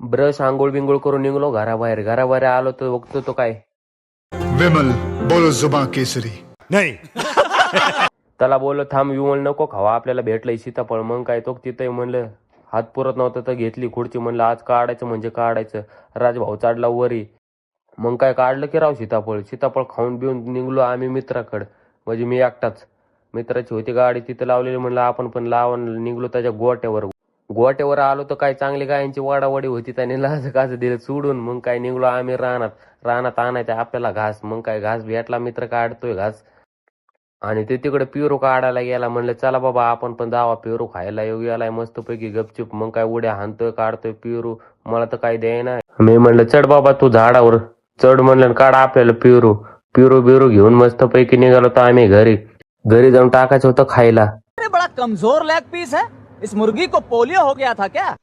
Brush आंघोळ बिंगोळ करून निघलो घराबाहेर आलो तर बघतो तो काय विमल बोलो जुबा केसरी नहीं. त्याला बोललो थांब विमल नको खावा आपल्याला भेटलंय सीताफळ. मग काय तो तिथं म्हणलं हात पुरत नव्हतं तर घेतली खुर्ची. म्हणलं आज काढायचं म्हणजे काढायचं. राजभाऊ चाडला वरी. मग काय काढलं की राव सीताफळ खाऊन बिऊन निघलो आम्ही मित्राकडं. म्हणजे मी एकटाच. मित्राची होती गाडी तिथं लावलेली. म्हणलं आपण पण लावून निघलो त्याच्या गोट्यावर आलो तर काय चांगली गायांची वाडावाडी होती. त्याने लाज काच दिलं सोडून. मग काय निघलो आम्ही रानात आणायचं आपल्याला घास. मग काय घास भेटला मित्र काढतोय घास. आणि ते तिकडे पेरू काढायला गेला. म्हणलं चला बाबा आपण पण जावा पेरू खायला येऊ यालाय मस्तपैकी गपचूप. मग काय उड्या हाणतोय काढतोय पेरू. मला तर काही द्यायना. मी म्हणलं चढ बाबा तू झाडावर चढ. म्हणलं काढा आपल्याला पेरू बिरू घेऊन मस्तपैकी निघालो तर आम्ही घरी जाऊन टाकायचं होतं खायला. बड़ा कमजोर लेग पीस है, इस मुर्गी को पोलियो हो गया था क्या?